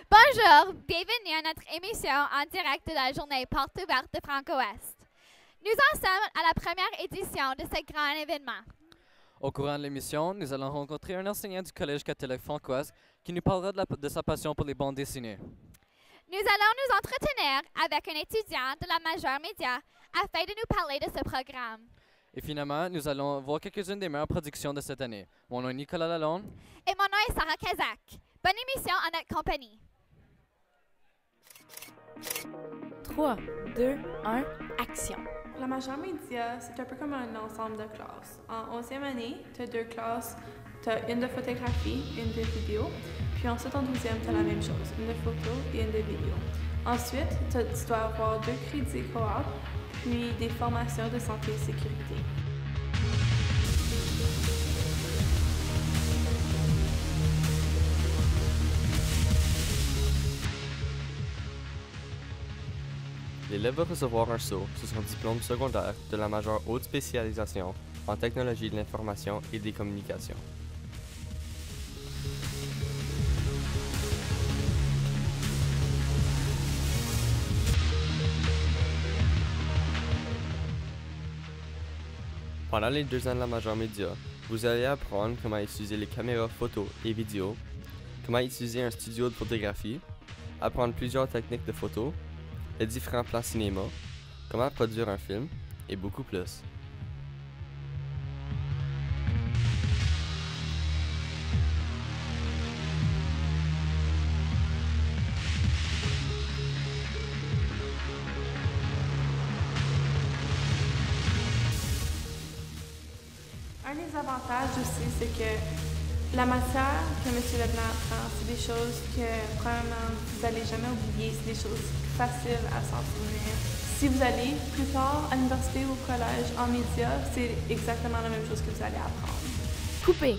Bonjour, bienvenue à notre émission en direct de la journée Porte ouverte de Franco-Ouest. Nous en sommes à la première édition de ce grand événement. Au courant de l'émission, nous allons rencontrer un enseignant du Collège catholique Franco-Ouest qui nous parlera de sa passion pour les bandes dessinées. Nous allons nous entretenir avec un étudiant de la majeure média afin de nous parler de ce programme. Et finalement, nous allons voir quelques-unes des meilleures productions de cette année. Mon nom est Nicolas Lalonde. Et mon nom est Sarah Kazak. Bonne émission en notre compagnie. 3, 2, 1, action. La majeure média, c'est un peu comme un ensemble de classes. En 11e année, tu as 2 classes. Tu as une de photographie, une de vidéo. Puis ensuite, en 12e, tu as la même chose, une de photo et une de vidéo. Ensuite, tu dois avoir 2 crédits coop, puis des formations de santé et sécurité. L'élève va recevoir un saut sur son diplôme secondaire de la majeure haute spécialisation en technologie de l'information et des communications. Pendant les 2 ans de la majeure média, vous allez apprendre comment utiliser les caméras photo et vidéo, comment utiliser un studio de photographie, apprendre plusieurs techniques de photo, les différents plans cinéma, comment produire un film, et beaucoup plus. Un des avantages aussi, c'est que la matière que M. Leblanc apprend, c'est des choses que, premièrement, vous n'allez jamais oublier, c'est des choses faciles à s'en souvenir. Si vous allez plus tard à l'université ou au collège en médias, c'est exactement la même chose que vous allez apprendre. Coupé.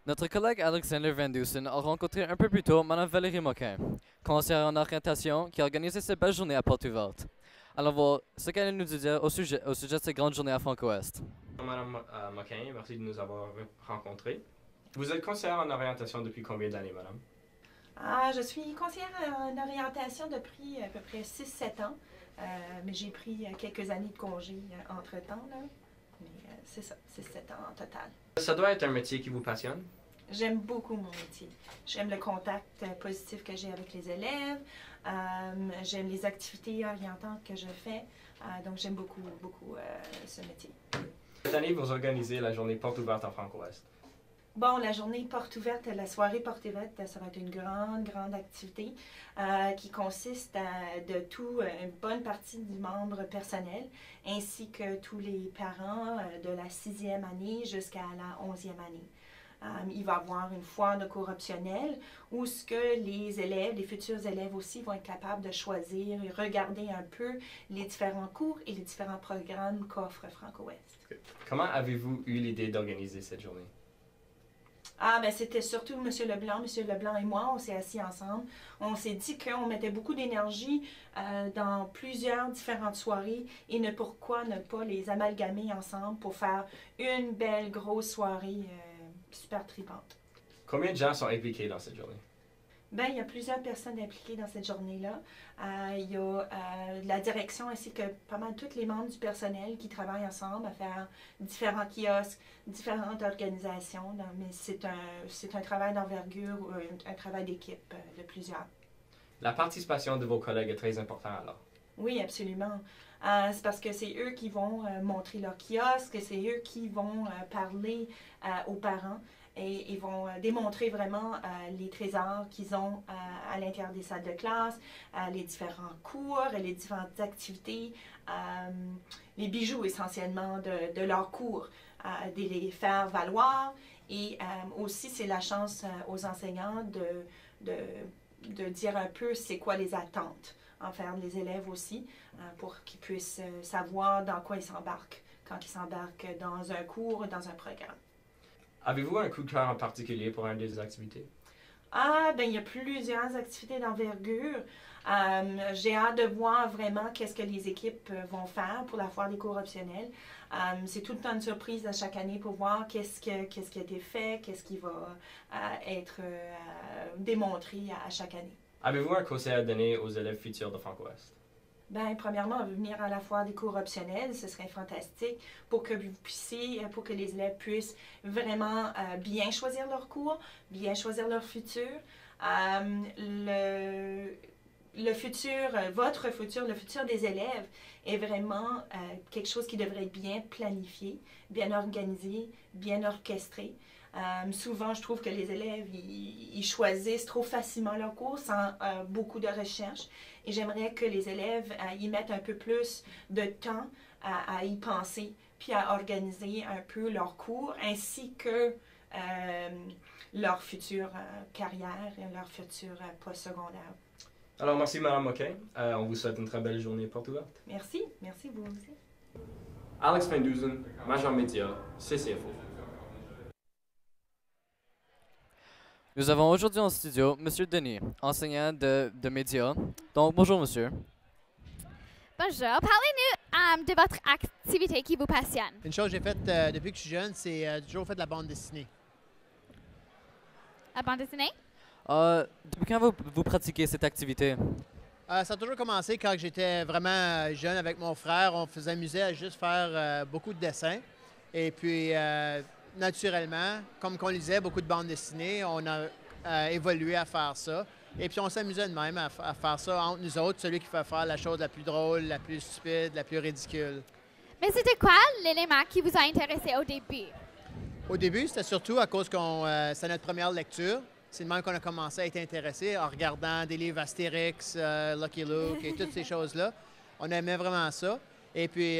Notre collègue Alexander Van Dusen a rencontré un peu plus tôt Mme Valérie Moquin, conseillère en orientation qui a organisé cette belle journée à Porte ouverte. Allons voir ce qu'elle nous dit au sujet de cette grande journée à Franco-Ouest. Madame Moquin, merci de nous avoir rencontrés. Vous êtes conseillère en orientation depuis combien d'années, madame? Je suis conseillère en orientation depuis à peu près 6-7 ans, mais j'ai pris quelques années de congé entre-temps, là. Mais c'est ça, 6-7 ans en total. Ça doit être un métier qui vous passionne? J'aime beaucoup mon métier. J'aime le contact positif que j'ai avec les élèves, j'aime les activités orientantes que je fais, donc j'aime beaucoup ce métier. Cette année, vous organisez la journée Porte ouverte en Franco-Ouest. Bon, la journée porte ouverte, la soirée porte ouverte, ça va être une grande activité qui consiste de tout, une bonne partie du membre personnel, ainsi que tous les parents de la 6e année jusqu'à la 11e année. Il va y avoir une foire de cours optionnelle où ce que les élèves, les futurs élèves aussi, vont être capables de choisir et regarder un peu les différents cours et les différents programmes qu'offre Franco-Ouest. Comment avez-vous eu l'idée d'organiser cette journée? C'était surtout M. Leblanc et moi, on s'est assis ensemble. On s'est dit qu'on mettait beaucoup d'énergie dans plusieurs différentes soirées et pourquoi ne pas les amalgamer ensemble pour faire une belle grosse soirée super tripante. Combien de gens sont impliqués dans cette journée? Bien, il y a plusieurs personnes impliquées dans cette journée-là. Il y a la direction ainsi que pas mal tous les membres du personnel qui travaillent ensemble à faire différents kiosques, différentes organisations. Mais c'est un travail d'envergure, un travail d'équipe de plusieurs. La participation de vos collègues est très importante alors? Oui, absolument. C'est parce que c'est eux qui vont montrer leur kiosque, c'est eux qui vont parler aux parents. et ils vont démontrer vraiment les trésors qu'ils ont à l'intérieur des salles de classe, les différents cours, les différentes activités, les bijoux essentiellement de leurs cours, de les faire valoir. Et aussi, c'est la chance aux enseignants de dire un peu c'est quoi les attentes envers les élèves aussi, pour qu'ils puissent savoir dans quoi ils s'embarquent quand ils s'embarquent dans un cours ou dans un programme. Avez-vous un coup de cœur en particulier pour une des activités? Ben, il y a plusieurs activités d'envergure. J'ai hâte de voir vraiment qu'est-ce que les équipes vont faire pour la foire des cours optionnels. C'est tout le temps une surprise à chaque année pour voir qu'est-ce qui a été fait, qu'est-ce qui va être démontré à chaque année. Avez-vous un conseil à donner aux élèves futurs de Franco-Ouest? Ben, premièrement, venir à la foire des cours optionnels, ce serait fantastique pour que pour que les élèves puissent vraiment bien choisir leur cours, bien choisir leur futur. Le futur, votre futur, le futur des élèves est vraiment quelque chose qui devrait être bien planifié, bien organisé, bien orchestré. Souvent, je trouve que les élèves, ils choisissent trop facilement leur cours sans beaucoup de recherche. Et j'aimerais que les élèves y mettent un peu plus de temps à y penser, puis à organiser un peu leur cours, ainsi que leur future carrière et leur futur post-secondaire. Alors, merci Mme Moquin. On vous souhaite une très belle journée porte ouverte. Merci, merci vous aussi. Alex Van Dusen, major média, CCFO. Nous avons aujourd'hui en studio M. Denis, enseignant de médias. Donc, bonjour monsieur. Bonjour. Parlez-nous de votre activité qui vous passionne. Une chose que j'ai faite depuis que je suis jeune, c'est toujours fait de la bande dessinée. La bande dessinée? Depuis quand vous pratiquez cette activité? Ça a toujours commencé quand j'étais vraiment jeune avec mon frère. On s'amusait à juste faire beaucoup de dessins. Et puis, naturellement, comme on lisait beaucoup de bandes dessinées, on a évolué à faire ça. Et puis, on s'amusait de même à faire ça entre nous autres, celui qui fait faire la chose la plus drôle, la plus stupide, la plus ridicule. Mais c'était quoi l'élément qui vous a intéressé au début? Au début, c'était surtout à cause que c'était notre première lecture. C'est de même qu'on a commencé à être intéressé en regardant des livres Astérix, Lucky Luke et toutes ces choses-là. On aimait vraiment ça. Et puis,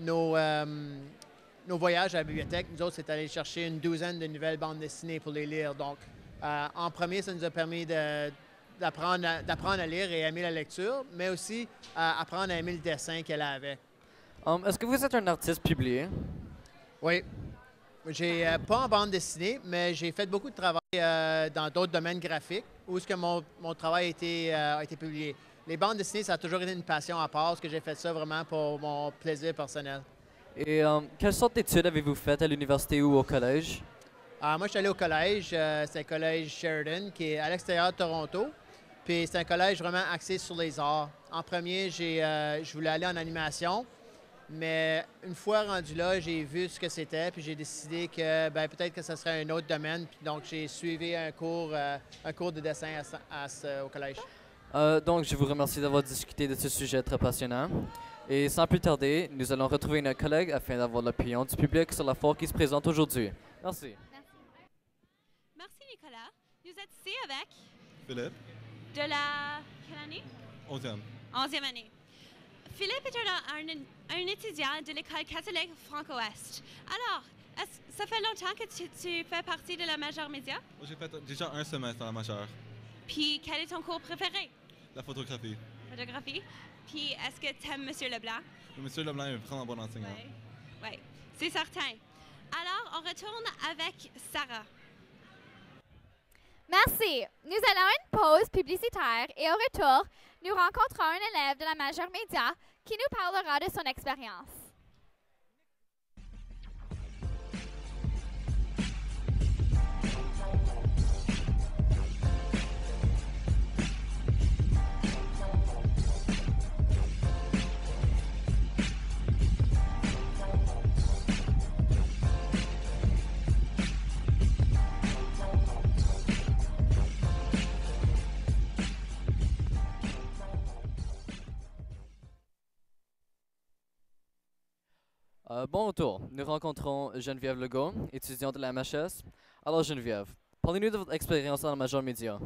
nos voyages à la bibliothèque, nous autres, c'est aller chercher une douzaine de nouvelles bandes dessinées pour les lire. Donc, en premier, ça nous a permis d'apprendre à lire et aimer la lecture, mais aussi apprendre à aimer le dessin qu'elle avait. Est-ce que vous êtes un artiste publié? Oui. J'ai pas en bande dessinée, mais j'ai fait beaucoup de travail dans d'autres domaines graphiques où est-ce que mon travail a été publié. Les bandes dessinées, ça a toujours été une passion à part, parce que j'ai fait ça vraiment pour mon plaisir personnel. Et quelle sorte d'études avez-vous faites à l'université ou au collège? Moi, je suis allé au collège. C'est un collège Sheridan qui est à l'extérieur de Toronto. Puis c'est un collège vraiment axé sur les arts. En premier, je voulais aller en animation. Mais une fois rendu là, j'ai vu ce que c'était, puis j'ai décidé que peut-être que ce serait un autre domaine. Puis donc, j'ai suivi un cours de dessin au collège. Donc, je vous remercie d'avoir discuté de ce sujet très passionnant. Et sans plus tarder, nous allons retrouver notre collègue afin d'avoir l'opinion du public sur la foire qui se présente aujourd'hui. Merci. Merci Nicolas. Vous êtes ici avec Philippe. De la quelle année? 11e. 11e année. Philippe est un étudiant de l'école catholique Franco-Ouest. Alors, ça fait longtemps que tu fais partie de la majeure média? J'ai fait déjà un semestre dans la majeure. Puis, quel est ton cours préféré? La photographie. Photographie. Puis, est-ce que tu aimes M. Leblanc? M. Leblanc est vraiment bon enseignant. Oui, c'est certain. Alors, on retourne avec Sarah. Merci. Nous allons à une pause publicitaire et au retour, nous rencontrons un élève de la majeure média qui nous parlera de son expérience. Bon retour. Nous rencontrons Geneviève Legault, étudiante de la MHS. Alors Geneviève, parlez-nous de votre expérience dans la major média.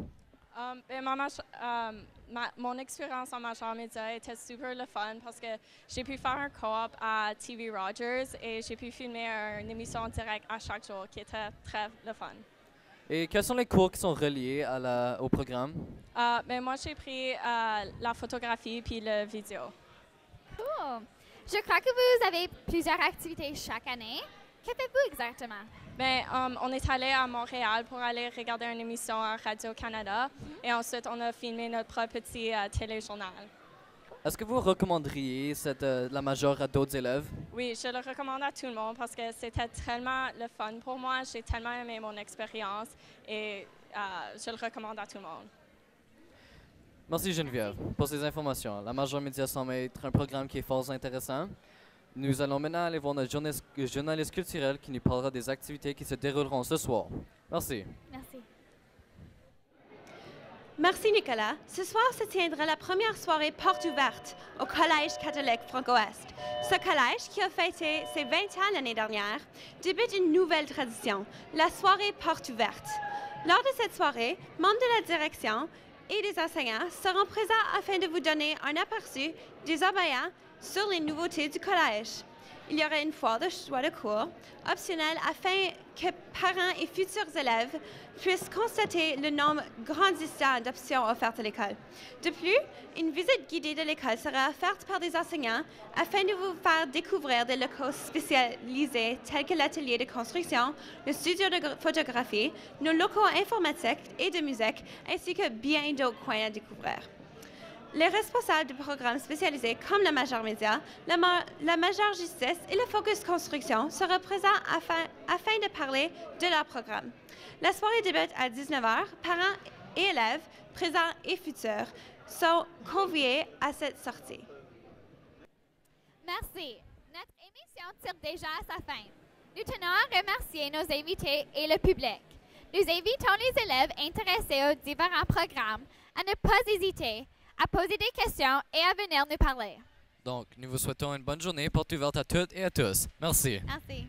Mon expérience en major média était super le fun parce que j'ai pu faire un co-op à TV Rogers et j'ai pu filmer une émission en direct à chaque jour qui était très le fun. Et quels sont les cours qui sont reliés au programme? Moi, j'ai pris la photographie puis la vidéo. Cool. Je crois que vous avez plusieurs activités chaque année. Que faites-vous exactement? On est allé à Montréal pour aller regarder une émission à Radio-Canada et ensuite on a filmé notre petit téléjournal. Est-ce que vous recommanderiez la major à d'autres élèves? Oui, je le recommande à tout le monde parce que c'était tellement le fun pour moi. J'ai tellement aimé mon expérience et je le recommande à tout le monde. Merci Geneviève pour ces informations. La major média semble être un programme qui est fort intéressant. Nous allons maintenant aller voir notre journaliste culturel qui nous parlera des activités qui se dérouleront ce soir. Merci. Merci. Merci Nicolas. Ce soir se tiendra la première soirée porte ouverte au Collège catholique Franco-Ouest. Ce collège, qui a fêté ses 20 ans l'année dernière, débute une nouvelle tradition, la soirée porte ouverte. Lors de cette soirée, membres de la direction et des enseignants seront présents afin de vous donner un aperçu des abbayants sur les nouveautés du collège. Il y aura une foire de choix de cours optionnelle afin que parents et futurs élèves puissent constater le nombre grandissant d'options offertes à l'école. De plus, une visite guidée de l'école sera offerte par des enseignants afin de vous faire découvrir des locaux spécialisés tels que l'atelier de construction, le studio de photographie, nos locaux informatiques et de musique, ainsi que bien d'autres coins à découvrir. Les responsables de programmes spécialisés comme la Major Média, la Major Justice et le Focus Construction seront présents afin de parler de leur programme. La soirée débute à 19h. Parents et élèves, présents et futurs, sont conviés à cette sortie. Merci. Notre émission tire déjà à sa fin. Nous tenons à remercier nos invités et le public. Nous invitons les élèves intéressés aux différents programmes à ne pas hésiter à poser des questions et à venir nous parler. Donc, nous vous souhaitons une bonne journée, porte ouverte à toutes et à tous. Merci. Merci.